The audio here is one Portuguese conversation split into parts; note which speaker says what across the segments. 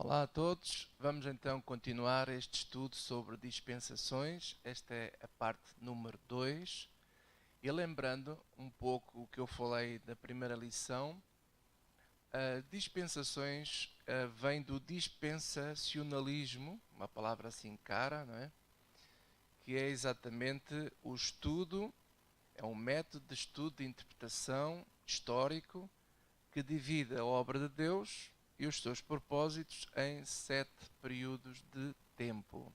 Speaker 1: Olá a todos, vamos então continuar este estudo sobre dispensações. Esta é a parte número 2. E lembrando um pouco o que eu falei da primeira lição, dispensações vem do dispensacionalismo, uma palavra assim cara, não é? Que é exatamente o estudo, é um método de estudo de interpretação histórico que divide a obra de Deus e os seus propósitos em 7 períodos de tempo.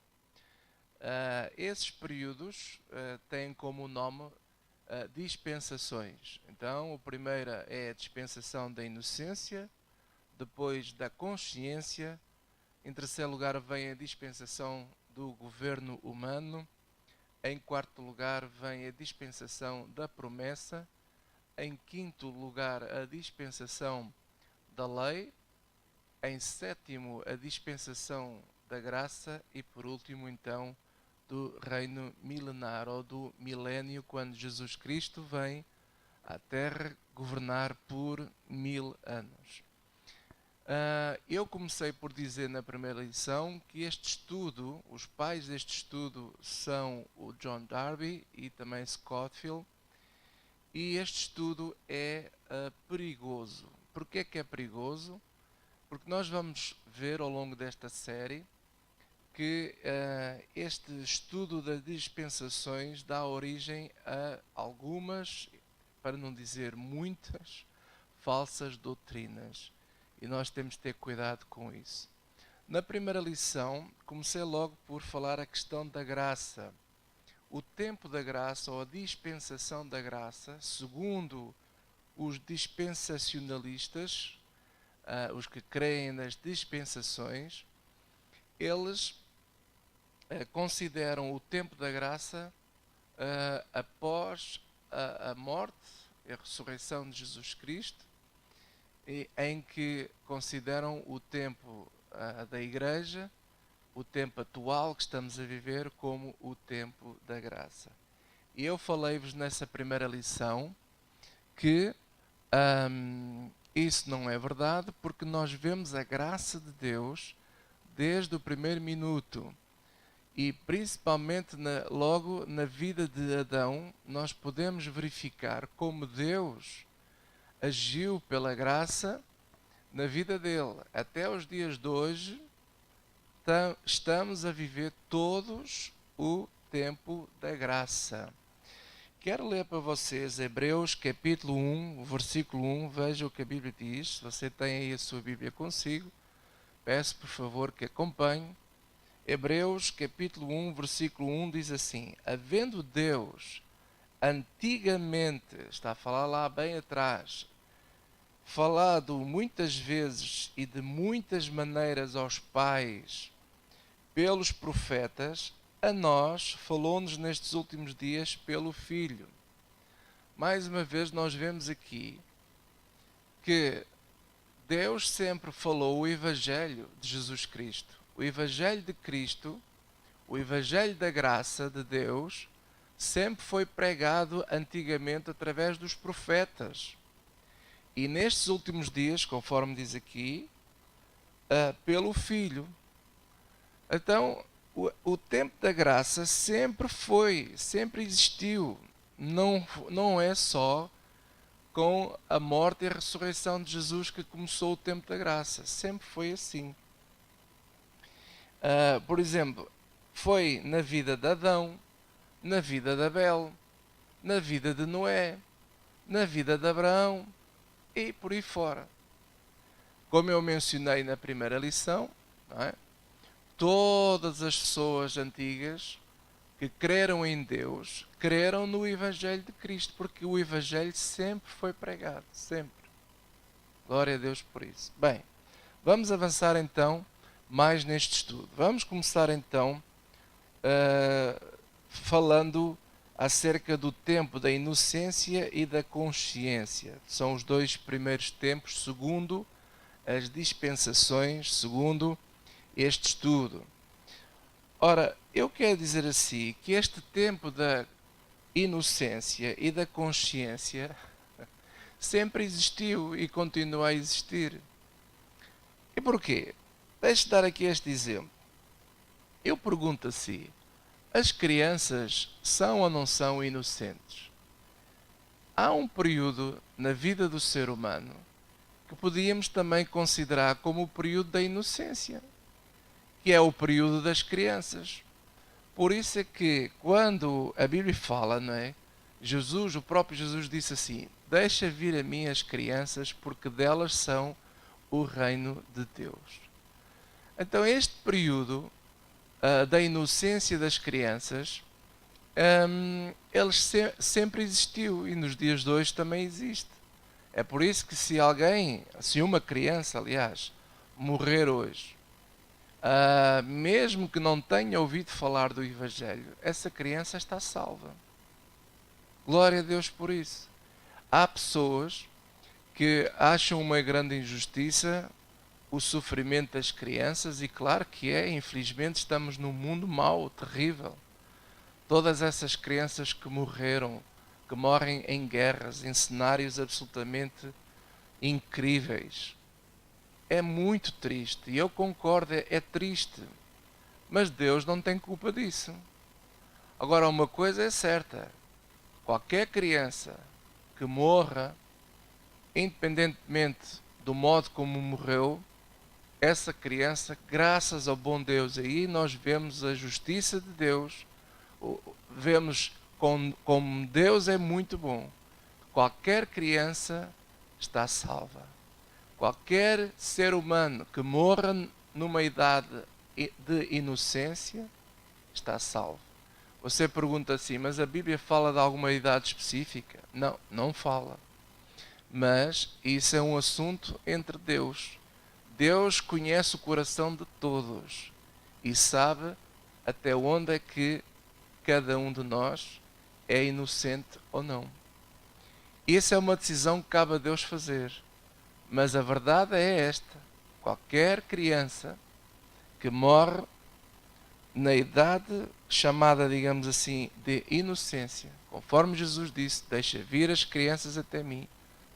Speaker 1: Esses períodos têm como nome dispensações. Então, o primeiro é a dispensação da inocência, depois da consciência, em terceiro lugar vem a dispensação do governo humano, em quarto lugar vem a dispensação da promessa, em quinto lugar a dispensação da lei, em sétimo a dispensação da graça e por último então do reino milenar ou do milénio, quando Jesus Cristo vem à Terra governar por 1000 anos. Eu comecei por dizer na primeira lição que este estudo, os pais deste estudo são o John Darby e também Scofield, e este estudo é perigoso. Porquê que é perigoso? Porque nós vamos ver ao longo desta série que este estudo das dispensações dá origem a algumas, para não dizer muitas, falsas doutrinas. E nós temos de ter cuidado com isso. Na primeira lição, comecei logo por falar a questão da graça. O tempo da graça, ou a dispensação da graça, segundo os dispensacionalistas, os que creem nas dispensações, eles consideram o tempo da graça após a morte e a ressurreição de Jesus Cristo, em que consideram o tempo da Igreja, o tempo atual que estamos a viver, como o tempo da graça. E eu falei-vos nessa primeira lição que isso não é verdade, porque nós vemos a graça de Deus desde o primeiro minuto. E principalmente logo na vida de Adão, nós podemos verificar como Deus agiu pela graça na vida dele. Até os dias de hoje, estamos a viver todos o tempo da graça. Quero ler para vocês Hebreus capítulo 1, versículo 1, veja o que a Bíblia diz. Se você tem aí a sua Bíblia consigo, peço por favor que acompanhe. Hebreus capítulo 1, versículo 1 diz assim: havendo Deus antigamente, está a falar lá bem atrás, falado muitas vezes e de muitas maneiras aos pais pelos profetas, a nós falou-nos nestes últimos dias pelo Filho. Mais uma vez nós vemos aqui que Deus sempre falou o Evangelho de Jesus Cristo. O Evangelho de Cristo, o Evangelho da graça de Deus, sempre foi pregado antigamente através dos profetas. E nestes últimos dias, conforme diz aqui, pelo Filho. Então, o tempo da graça sempre foi, sempre existiu. Não é só com a morte e a ressurreição de Jesus que começou o tempo da graça. Sempre foi assim. Por exemplo, foi na vida de Adão, na vida de Abel, na vida de Noé, na vida de Abraão e por aí fora. Como eu mencionei na primeira lição, não é? Todas as pessoas antigas que creram em Deus, creram no Evangelho de Cristo, porque o Evangelho sempre foi pregado, sempre. Glória a Deus por isso. Bem, vamos avançar então mais neste estudo. Vamos começar então falando acerca do tempo da inocência e da consciência. São os dois primeiros tempos, segundo as dispensações, segundo este estudo. Ora, eu quero dizer assim, que este tempo da inocência e da consciência sempre existiu e continua a existir. E porquê? Deixe-me dar aqui este exemplo. Eu pergunto assim, as crianças são ou não são inocentes? Há um período na vida do ser humano que podíamos também considerar como o período da inocência, que é o período das crianças. Por isso é que quando a Bíblia fala, não é? O próprio Jesus disse assim, deixa vir a mim as crianças, porque delas são o reino de Deus. Então este período da inocência das crianças, ele sempre existiu e nos dias de hoje também existe. É por isso que se uma criança, aliás, morrer hoje, mesmo que não tenha ouvido falar do Evangelho, essa criança está salva. Glória a Deus por isso. Há pessoas que acham uma grande injustiça o sofrimento das crianças, e claro que infelizmente estamos num mundo mau, terrível. Todas essas crianças que morreram, que morrem em guerras, em cenários absolutamente incríveis. É muito triste, e eu concordo, é triste. Mas Deus não tem culpa disso. Agora, uma coisa é certa, qualquer criança que morra, independentemente do modo como morreu, essa criança, graças ao bom Deus, aí nós vemos a justiça de Deus, vemos como Deus é muito bom. Qualquer criança está salva. Qualquer ser humano que morra numa idade de inocência está salvo. Você pergunta assim, mas a Bíblia fala de alguma idade específica? Não, não fala. Mas isso é um assunto entre Deus. Deus conhece o coração de todos e sabe até onde é que cada um de nós é inocente ou não. Essa é uma decisão que cabe a Deus fazer. Mas a verdade é esta: qualquer criança que morre na idade chamada, digamos assim, de inocência, conforme Jesus disse, deixa vir as crianças até mim,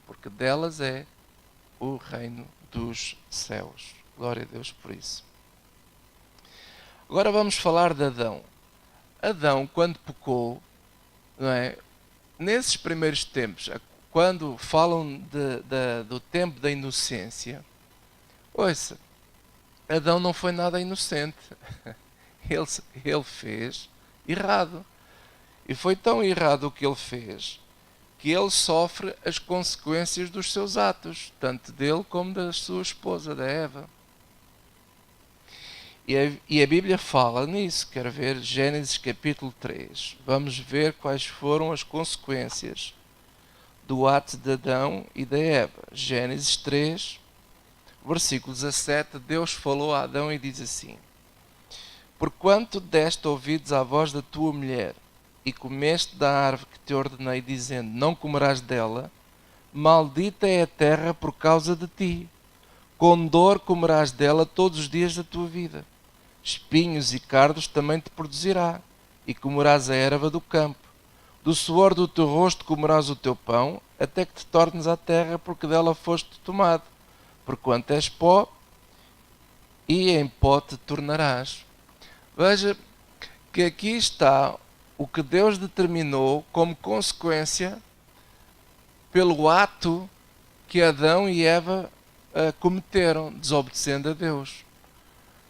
Speaker 1: porque delas é o reino dos céus. Glória a Deus por isso. Agora vamos falar de Adão. Adão, quando pecou, não é? Nesses primeiros tempos, quando falam do tempo da inocência, ouça, Adão não foi nada inocente. Ele fez errado. E foi tão errado o que ele fez, que ele sofre as consequências dos seus atos, tanto dele como da sua esposa, da Eva. E a Bíblia fala nisso. Quero ver Gênesis capítulo 3. Vamos ver quais foram as consequências do ato de Adão e da Eva. Gênesis 3, versículo 17. Deus falou a Adão e diz assim: porquanto deste ouvidos à voz da tua mulher, e comeste da árvore que te ordenei, dizendo, não comerás dela, maldita é a terra por causa de ti. Com dor comerás dela todos os dias da tua vida. Espinhos e cardos também te produzirá, e comerás a erva do campo. Do suor do teu rosto comerás o teu pão, até que te tornes à terra, porque dela foste tomado. Porquanto és pó, e em pó te tornarás. Veja que aqui está o que Deus determinou como consequência pelo ato que Adão e Eva cometeram, desobedecendo a Deus.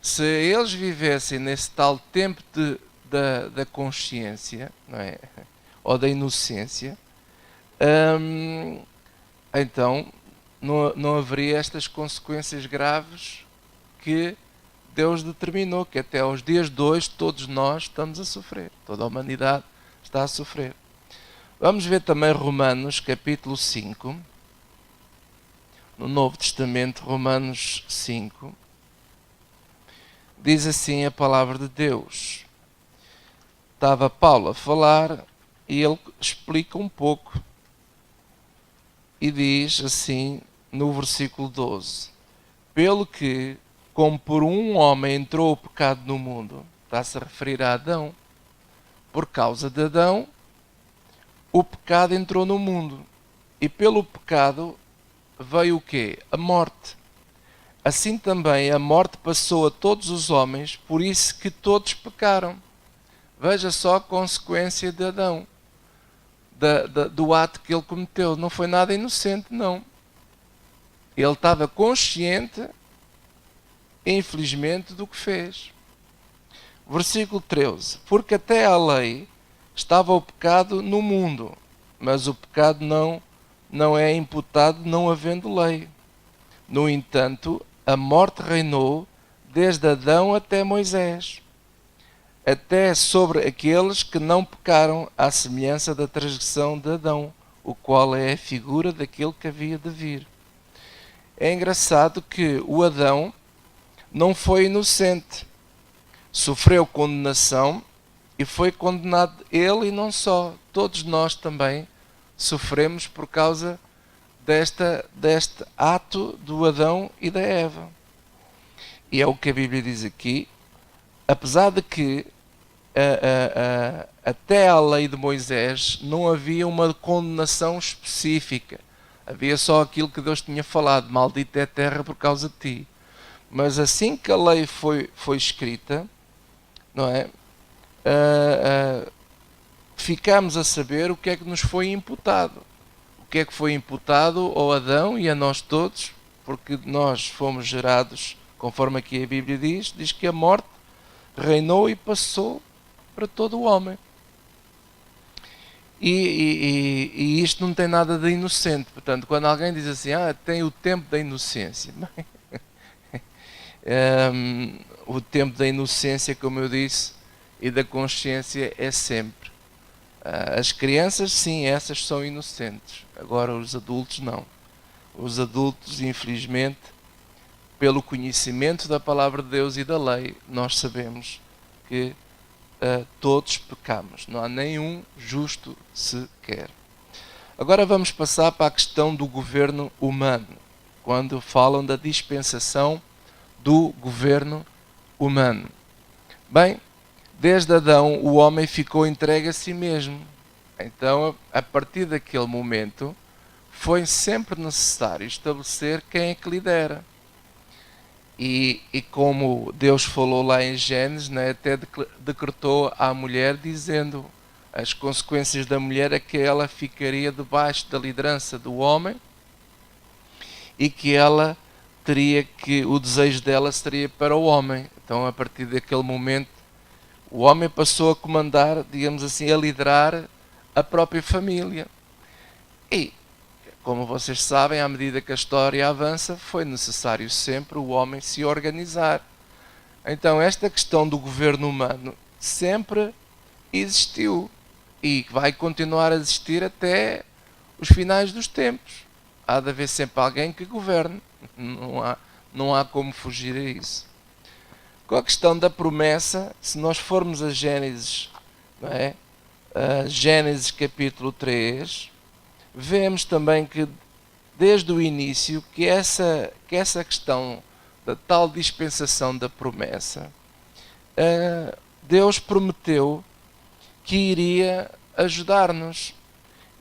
Speaker 1: Se eles vivessem nesse tal tempo da consciência, não é? Ou da inocência, então não haveria estas consequências graves que Deus determinou, que até aos dias de hoje todos nós estamos a sofrer. Toda a humanidade está a sofrer. Vamos ver também Romanos capítulo 5. No Novo Testamento, Romanos 5. Diz assim a palavra de Deus. Estava Paulo a falar e ele explica um pouco. E diz assim no versículo 12. Pelo que, como por um homem entrou o pecado no mundo, está-se a referir a Adão, por causa de Adão, o pecado entrou no mundo. E pelo pecado veio o quê? A morte. assim também a morte passou a todos os homens, por isso que todos pecaram. Veja só a consequência de Adão, do ato que ele cometeu. Não foi nada inocente, não. Ele estava consciente, infelizmente, do que fez. Versículo 13. Porque até à lei estava o pecado no mundo, mas o pecado não é imputado não havendo lei. No entanto, a morte reinou desde Adão até Moisés, até sobre aqueles que não pecaram, à semelhança da transgressão de Adão, o qual é a figura daquele que havia de vir. É engraçado que o Adão não foi inocente, sofreu condenação e foi condenado ele e não só. Todos nós também sofremos por causa deste ato do Adão e da Eva. E é o que a Bíblia diz aqui, apesar de que até à lei de Moisés não havia uma condenação específica. Havia só aquilo que Deus tinha falado, maldita é a terra por causa de ti. Mas assim que a lei foi escrita, não é? Ficamos a saber o que é que nos foi imputado. O que é que foi imputado ao Adão e a nós todos, porque nós fomos gerados, conforme aqui a Bíblia diz que a morte reinou e passou para todo o homem. E isto não tem nada de inocente. Portanto, quando alguém diz assim, tem o tempo da inocência. Bem, o tempo da inocência, como eu disse, e da consciência é sempre. As crianças, sim, essas são inocentes. Agora os adultos não. Os adultos, infelizmente, pelo conhecimento da palavra de Deus e da lei, nós sabemos que todos pecamos. Não há nenhum justo sequer. Agora vamos passar para a questão do governo humano. Quando falam da dispensação do governo humano. Bem, desde Adão o homem ficou entregue a si mesmo. Então, a partir daquele momento, foi sempre necessário estabelecer quem é que lidera. E como Deus falou lá em Gênesis, né, até decretou à mulher dizendo as consequências da mulher é que ela ficaria debaixo da liderança do homem e que ela o desejo dela seria para o homem. Então, a partir daquele momento, o homem passou a comandar, digamos assim, a liderar a própria família. E, como vocês sabem, à medida que a história avança, foi necessário sempre o homem se organizar. Então, esta questão do governo humano sempre existiu e vai continuar a existir até os finais dos tempos. Há de haver sempre alguém que governe. Não há como fugir a isso. Com a questão da promessa, se nós formos a Gênesis, não é? Gênesis capítulo 3, vemos também que desde o início que essa questão da tal dispensação da promessa, Deus prometeu que iria ajudar-nos.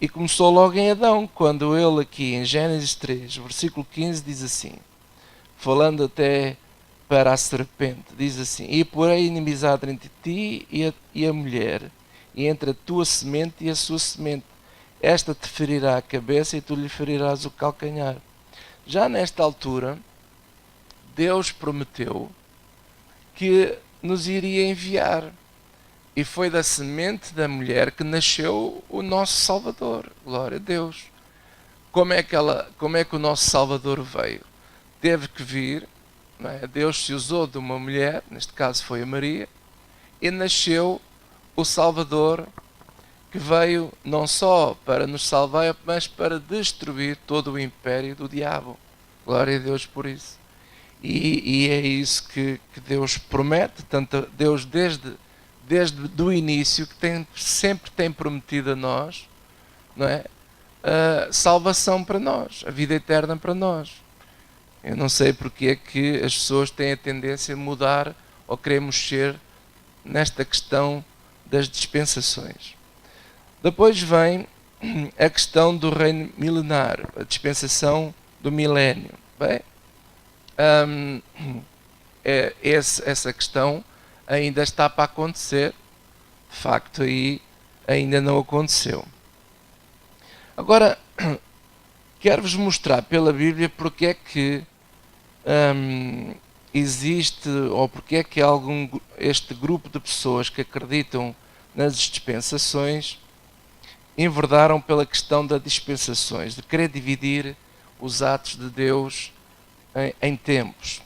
Speaker 1: E começou logo em Adão, quando ele aqui em Gênesis 3, versículo 15, diz assim, falando até para a serpente, diz assim, e porém inimizade entre ti e a mulher, e entre a tua semente e a sua semente. Esta te ferirá a cabeça e tu lhe ferirás o calcanhar. Já nesta altura, Deus prometeu que nos iria enviar. E foi da semente da mulher que nasceu o nosso Salvador. Glória a Deus. Como é que o nosso Salvador veio? Teve que vir, não é? Deus se usou de uma mulher, neste caso foi a Maria, e nasceu o Salvador, que veio não só para nos salvar, mas para destruir todo o império do diabo. Glória a Deus por isso. E é isso que Deus promete, tanto Deus desde o início, que sempre tem prometido a nós, não é? A salvação para nós, a vida eterna para nós. Eu não sei porque é que as pessoas têm a tendência a mudar ou querer mexer nesta questão das dispensações. Depois vem a questão do reino milenar, a dispensação do milénio. Bem, hum, essa questão ainda está para acontecer. De facto, aí ainda não aconteceu. Agora, quero-vos mostrar pela Bíblia porque é que existe, ou porque é que este grupo de pessoas que acreditam nas dispensações enverdaram pela questão das dispensações, de querer dividir os atos de Deus em tempos.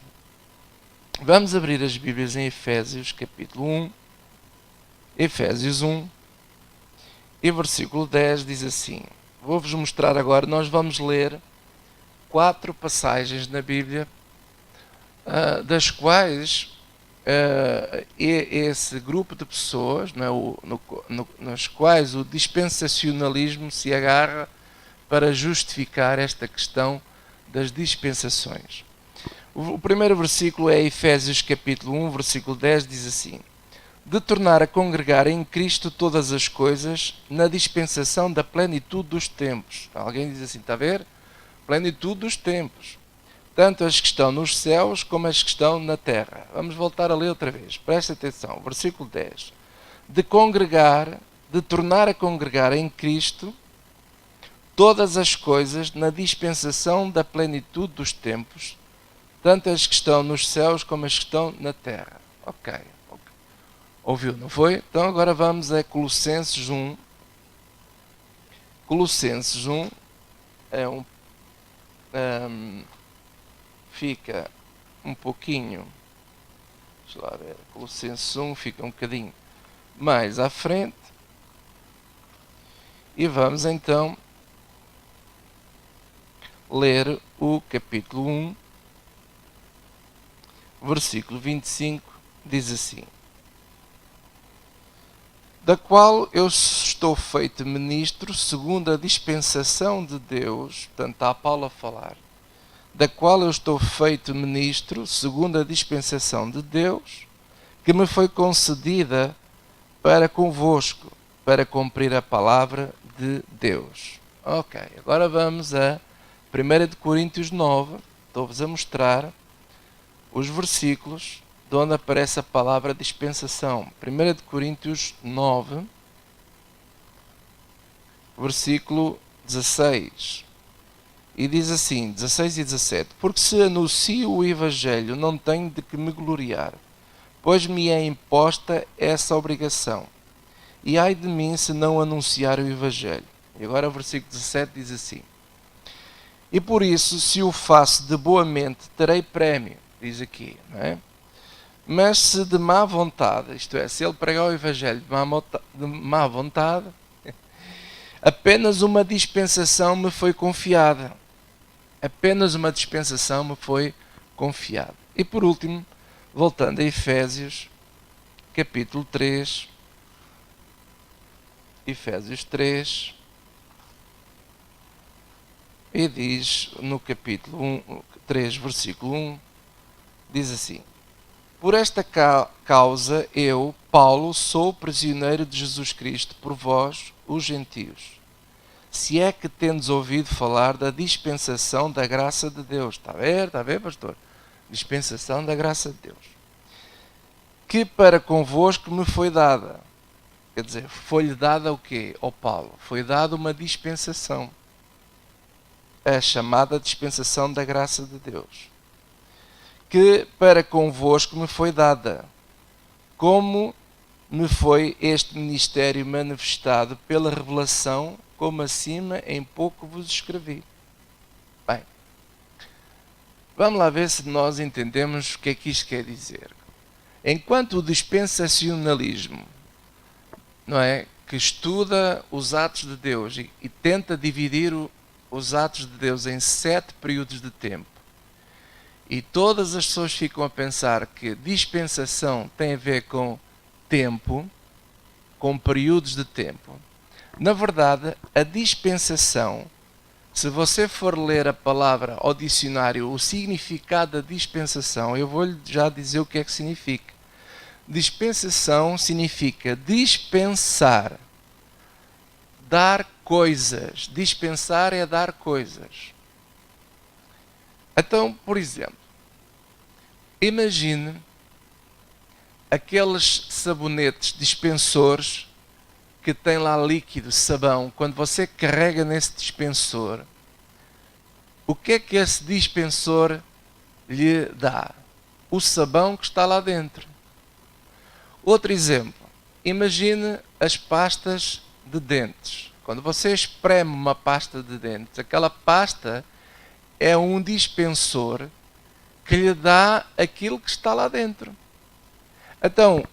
Speaker 1: Vamos abrir as Bíblias em Efésios, capítulo 1. Efésios 1 e versículo 10 diz assim. Vou-vos mostrar agora, nós vamos ler 4 passagens na Bíblia, das quais esse grupo de pessoas, nas quais o dispensacionalismo se agarra para justificar esta questão das dispensações. O primeiro versículo é Efésios capítulo 1, versículo 10, diz assim: de tornar a congregar em Cristo todas as coisas na dispensação da plenitude dos tempos. Alguém diz assim, está a ver? Plenitude dos tempos. Tanto as que estão nos céus como as que estão na terra. Vamos voltar a ler outra vez. Presta atenção. Versículo 10. De tornar a congregar em Cristo todas as coisas na dispensação da plenitude dos tempos, tanto as que estão nos céus como as que estão na terra. Ok. Ouviu, não foi? Então agora vamos a Colossenses 1. Colossenses 1 é fica um pouquinho, deixa lá ver, Colossenses 1 fica um bocadinho mais à frente. E vamos então ler o capítulo 1, versículo 25, diz assim: da qual eu estou feito ministro segundo a dispensação de Deus. Portanto, está Paulo a falar. Da qual eu estou feito ministro segundo a dispensação de Deus, que me foi concedida para convosco, para cumprir a palavra de Deus. Ok, agora vamos a 1 de Coríntios 9. Estou-vos a mostrar os versículos de onde aparece a palavra dispensação. 1 de Coríntios 9, versículo 16. E diz assim, 16 e 17. Porque se anuncio o Evangelho, não tenho de que me gloriar, pois me é imposta essa obrigação. E ai de mim se não anunciar o Evangelho. E agora o versículo 17 diz assim: e por isso, se o faço de boa mente, terei prémio. Diz aqui, não é? Mas se de má vontade, isto é, se ele pregar o Evangelho de má vontade, apenas uma dispensação me foi confiada. Apenas uma dispensação me foi confiada. E por último, voltando a Efésios, capítulo 3, Efésios 3, e diz no capítulo 3, versículo 1, diz assim: por esta causa eu, Paulo, sou prisioneiro de Jesus Cristo por vós, os gentios. Se é que tendes ouvido falar da dispensação da graça de Deus. Está a ver, pastor? Dispensação da graça de Deus. Que para convosco me foi dada. Quer dizer, foi-lhe dada o quê? Ao Paulo. Foi dada uma dispensação. A chamada dispensação da graça de Deus. Que para convosco me foi dada. Como me foi este ministério manifestado pela revelação, como acima em pouco vos escrevi. Bem, vamos lá ver se nós entendemos o que é que isto quer dizer. Enquanto o dispensacionalismo, não é, que estuda os atos de Deus e tenta dividir os atos de Deus em 7 períodos de tempo, e todas as pessoas ficam a pensar que dispensação tem a ver com tempo, com períodos de tempo. Na verdade, a dispensação, se você for ler a palavra ao dicionário, o significado da dispensação, eu vou-lhe já dizer o que é que significa. Dispensação significa dispensar, dar coisas. Dispensar é dar coisas. Então, por exemplo, imagine aqueles sabonetes dispensores que tem lá líquido, sabão. Quando você carrega nesse dispensor, o que é que esse dispensor lhe dá? O sabão que está lá dentro. Outro exemplo. Imagine as pastas de dentes. Quando você espreme uma pasta de dentes, aquela pasta é um dispensor que lhe dá aquilo que está lá dentro. Então,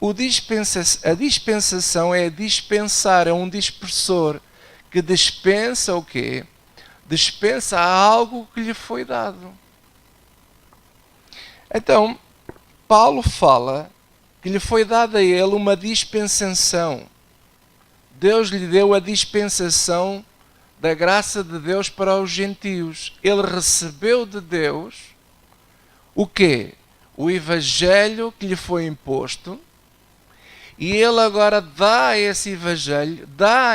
Speaker 1: a dispensação é dispensar, é um dispersor que dispensa o quê? Dispensa algo que lhe foi dado. Então, Paulo fala que lhe foi dada a ele uma dispensação. Deus lhe deu a dispensação da graça de Deus para os gentios. Ele recebeu de Deus o quê? O evangelho que lhe foi imposto, e ele agora dá esse evangelho, dá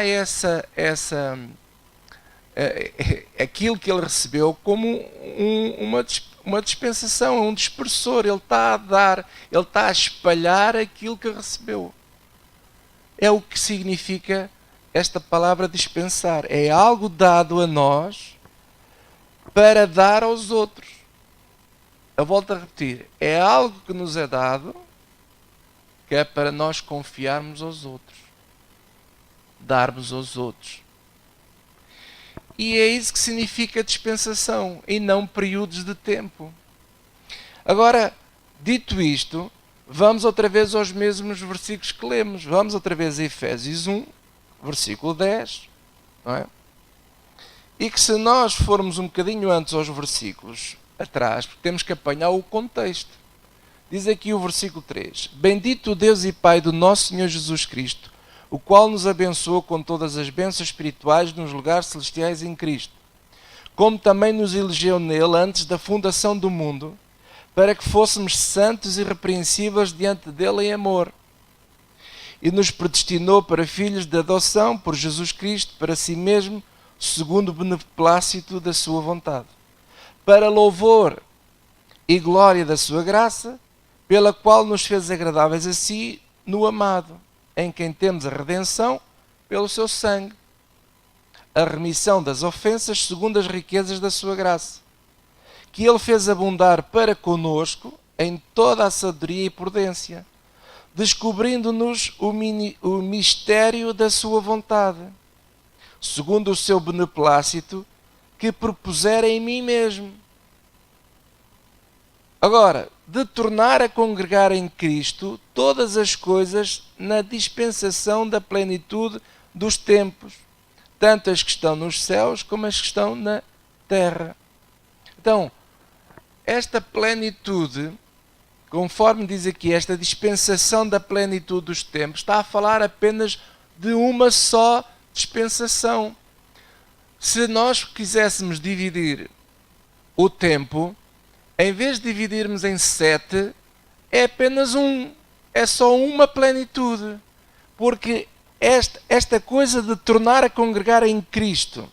Speaker 1: aquilo que ele recebeu como uma dispensação, um dispersor. Ele está a dar, ele está a espalhar aquilo que recebeu. É o que significa esta palavra dispensar. É algo dado a nós para dar aos outros. Eu volto a repetir. É algo que nos é dado que é para nós confiarmos aos outros. Darmos aos outros. E é isso que significa dispensação e não períodos de tempo. Agora, dito isto, vamos outra vez aos mesmos versículos que lemos. Vamos outra vez a Efésios 1, versículo 10. Não é? E que se nós formos um bocadinho antes aos versículos atrás, porque temos que apanhar o contexto. Diz aqui o versículo 3. Bendito o Deus e Pai do nosso Senhor Jesus Cristo, o qual nos abençoou com todas as bênçãos espirituais nos lugares celestiais em Cristo, como também nos elegeu nele antes da fundação do mundo, para que fôssemos santos e irrepreensíveis diante dele em amor. E nos predestinou para filhos de adoção por Jesus Cristo, para si mesmo, segundo o beneplácito da sua vontade, para louvor e glória da sua graça, pela qual nos fez agradáveis a si no amado, em quem temos a redenção pelo seu sangue, a remissão das ofensas segundo as riquezas da sua graça, que ele fez abundar para conosco em toda a sabedoria e prudência, descobrindo-nos o mistério da sua vontade, segundo o seu beneplácito, que propusera em mim mesmo. Agora, de tornar a congregar em Cristo todas as coisas na dispensação da plenitude dos tempos, tanto as que estão nos céus como as que estão na terra. Então, esta plenitude, conforme diz aqui, esta dispensação da plenitude dos tempos, está a falar apenas de uma só dispensação. Se nós quiséssemos dividir o tempo, em vez de dividirmos em 7, é apenas é só uma plenitude. Porque esta coisa de tornar a congregar em Cristo,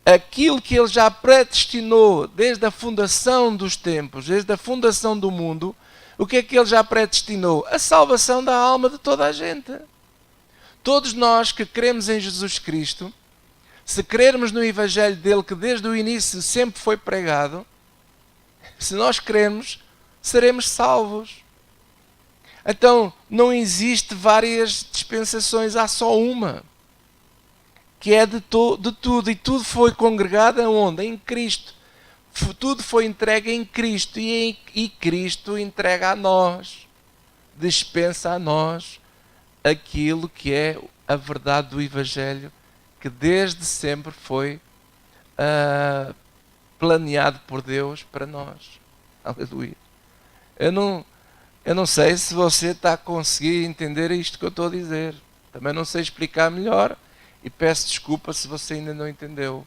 Speaker 1: aquilo que ele já predestinou desde a fundação dos tempos, desde a fundação do mundo, o que é que ele já predestinou? A salvação da alma de toda a gente. Todos nós que cremos em Jesus Cristo, se crermos no Evangelho dele, que desde o início sempre foi pregado, se nós cremos, seremos salvos. Então, não existe várias dispensações, há só uma, que é de tudo, e tudo foi congregado aonde? Em Cristo. Tudo foi entregue em Cristo, e Cristo entrega a nós, dispensa a nós aquilo que é a verdade do Evangelho, que desde sempre foi planeado por Deus para nós. Aleluia. Eu não sei se você está a conseguir entender isto que eu estou a dizer. Também não sei explicar melhor e peço desculpa se você ainda não entendeu.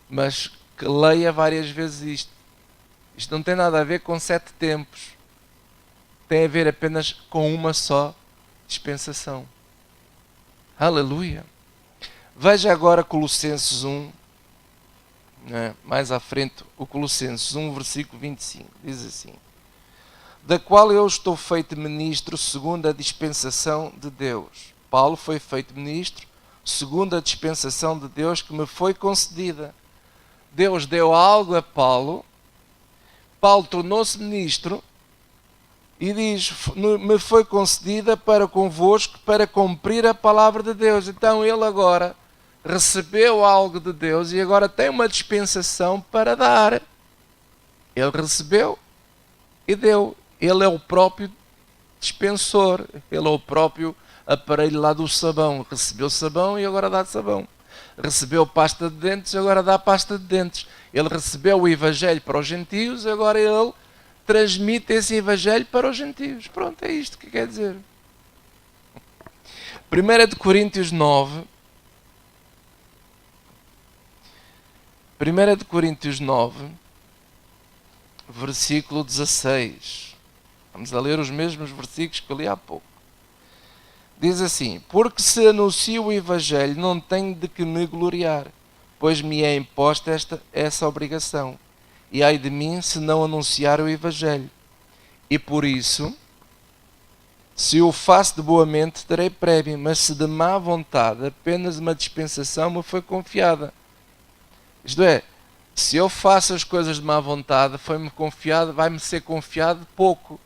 Speaker 1: Mas que leia várias vezes isto. Isto não tem nada a ver com 7 tempos. Tem a ver apenas com uma só dispensação. Aleluia. Veja agora Colossenses 1, não é? Mais à frente, o Colossenses 1, versículo 25, diz assim: da qual eu estou feito ministro segundo a dispensação de Deus. Paulo foi feito ministro segundo a dispensação de Deus que me foi concedida. Deus deu algo a Paulo, Paulo tornou-se ministro e diz, me foi concedida para convosco, para cumprir a palavra de Deus. Então ele agora recebeu algo de Deus e agora tem uma dispensação para dar. Ele recebeu e deu. Ele é o próprio dispensor, ele é o próprio aparelho lá do sabão. Recebeu sabão e agora dá sabão. Recebeu pasta de dentes e agora dá pasta de dentes. Ele recebeu o evangelho para os gentios e agora ele transmite esse evangelho para os gentios. Pronto, é isto que quer dizer. 1 de Coríntios 9. 1 de Coríntios 9, versículo 16. Vamos a ler os mesmos versículos que eu li há pouco. Diz assim: porque se anuncio o evangelho, não tenho de que me gloriar, pois me é imposta essa obrigação. E ai de mim se não anunciar o evangelho. E por isso, se o faço de boa mente, terei prémio, mas se de má vontade, apenas uma dispensação me foi confiada. Isto é, se eu faço as coisas de má vontade, vai-me ser confiado pouco.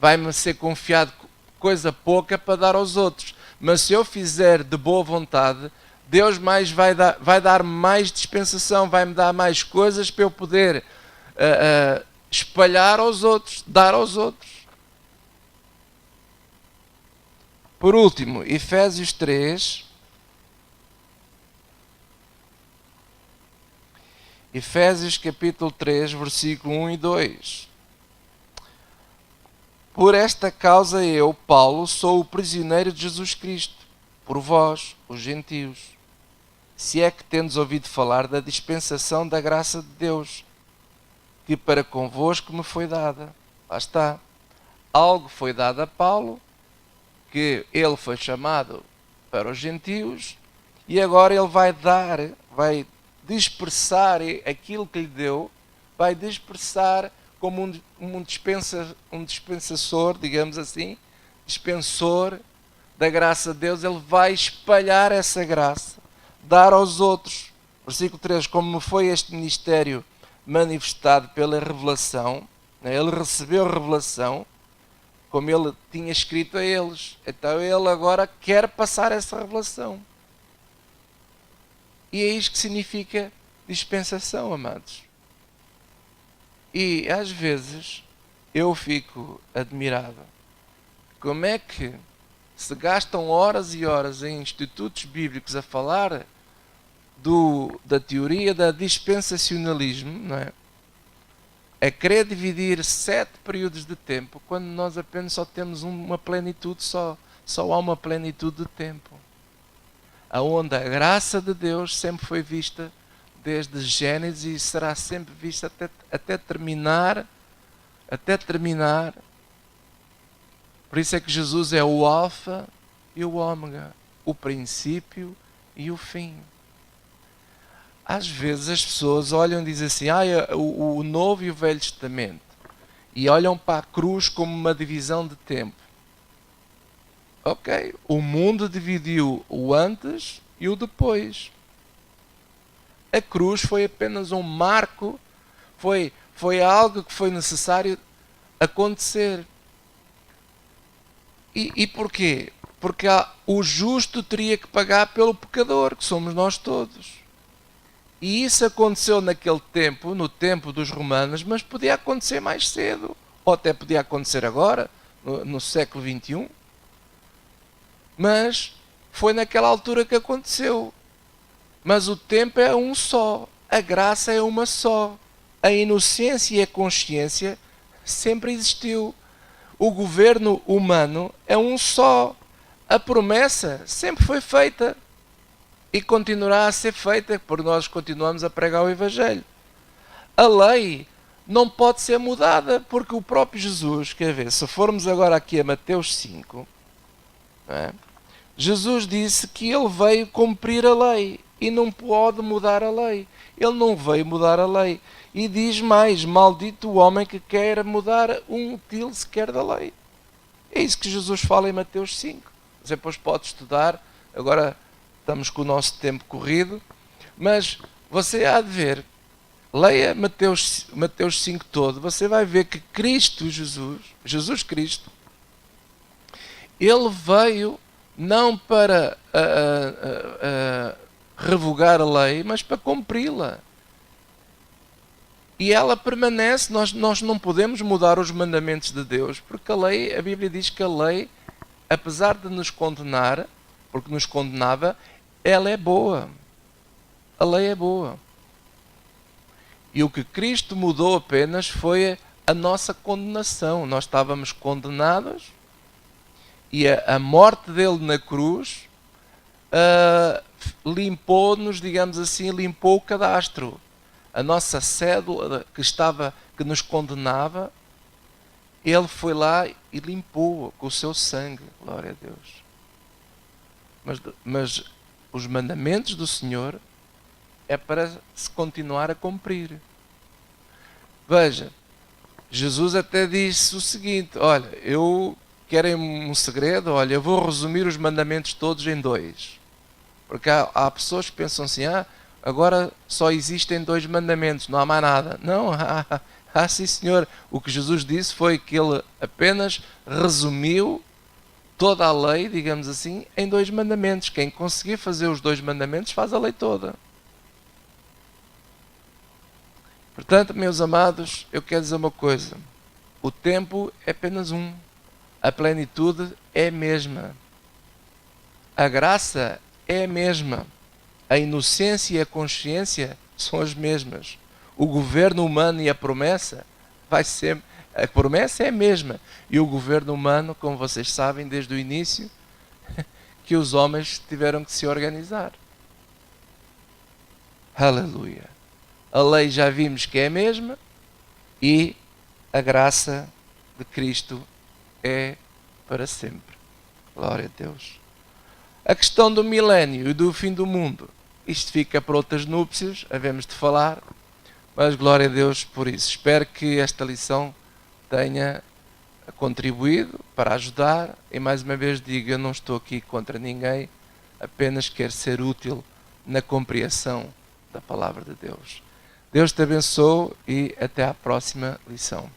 Speaker 1: Vai-me ser confiado coisa pouca para dar aos outros. Mas se eu fizer de boa vontade, Deus vai dar mais dispensação, vai-me dar mais coisas para eu poder espalhar aos outros, dar aos outros. Por último, Efésios 3. Efésios capítulo 3, versículo 1 e 2. Por esta causa eu, Paulo, sou o prisioneiro de Jesus Cristo, por vós, os gentios. Se é que tendes ouvido falar da dispensação da graça de Deus, que para convosco me foi dada. Lá está. Algo foi dado a Paulo, que ele foi chamado para os gentios, e agora ele vai dispersar aquilo que lhe deu, vai dispersar como um dispensador, digamos assim, dispensor da graça de Deus. Ele vai espalhar essa graça, dar aos outros. Versículo 3, como me foi este ministério manifestado pela revelação, ele recebeu a revelação, como ele tinha escrito a eles. Então ele agora quer passar essa revelação. E é isto que significa dispensação, amados. E às vezes eu fico admirado. Como é que se gastam horas e horas em institutos bíblicos a falar da teoria da dispensacionalismo, não é? A querer dividir 7 períodos de tempo, quando nós apenas só temos uma plenitude, só há uma plenitude de tempo. Aonde a graça de Deus sempre foi vista desde Gênesis e será sempre vista até terminar. Por isso é que Jesus é o Alfa e o Ômega, o princípio e o fim. Às vezes as pessoas olham e dizem assim, o Novo e o Velho Testamento, e olham para a cruz como uma divisão de tempo. Ok, o mundo dividiu o antes e o depois. A cruz foi apenas um marco, foi algo que foi necessário acontecer. E porquê? Porque o justo teria que pagar pelo pecador, que somos nós todos. E isso aconteceu naquele tempo, no tempo dos romanos, mas podia acontecer mais cedo, ou até podia acontecer agora, no século XXI. Mas foi naquela altura que aconteceu. Mas o tempo é um só, a graça é uma só, a inocência e a consciência sempre existiu. O governo humano é um só, a promessa sempre foi feita e continuará a ser feita, porque nós continuamos a pregar o Evangelho. A lei não pode ser mudada, porque o próprio Jesus, quer ver, se formos agora aqui a Mateus 5, não é? Jesus disse que ele veio cumprir a lei. e não pode mudar a lei. Ele não veio mudar a lei. E diz mais: maldito o homem que quer mudar um til sequer da lei. É isso que Jesus fala em Mateus 5. Você depois pode estudar. Agora estamos com o nosso tempo corrido. Mas você há de ver, leia Mateus 5 todo, você vai ver que Cristo Jesus Cristo, ele veio não para revogar a lei, mas para cumpri-la. E ela permanece, nós não podemos mudar os mandamentos de Deus, porque a Bíblia diz que a lei, apesar de nos condenar, porque nos condenava, ela é boa. A lei é boa. E o que Cristo mudou apenas foi a nossa condenação. Nós estávamos condenados e a morte dele na cruz limpou-nos, digamos assim, limpou o cadastro. A nossa cédula que nos condenava, ele foi lá e limpou com o seu sangue. Glória a Deus. Mas os mandamentos do Senhor é para se continuar a cumprir. Veja, Jesus até disse o seguinte: olha, querem um segredo? Olha, eu vou resumir os mandamentos todos em 2. Porque há pessoas que pensam assim: agora só existem 2 mandamentos, não há mais nada. Não, sim senhor. O que Jesus disse foi que ele apenas resumiu toda a lei, digamos assim, em 2 mandamentos. Quem conseguir fazer os 2 mandamentos faz a lei toda. Portanto, meus amados, eu quero dizer uma coisa: o tempo é apenas um, a plenitude é a mesma, a graça é a mesma, a inocência e a consciência são as mesmas, o governo humano e a promessa a promessa é a mesma, e o governo humano, como vocês sabem desde o início, que os homens tiveram que se organizar. Aleluia. A lei já vimos que é a mesma e a graça de Cristo é para sempre. Glória a Deus. A questão do milénio e do fim do mundo, isto fica para outras núpcias, havemos de falar, mas glória a Deus por isso. Espero que esta lição tenha contribuído para ajudar, e mais uma vez digo, eu não estou aqui contra ninguém, apenas quero ser útil na compreensão da palavra de Deus. Deus te abençoe e até à próxima lição.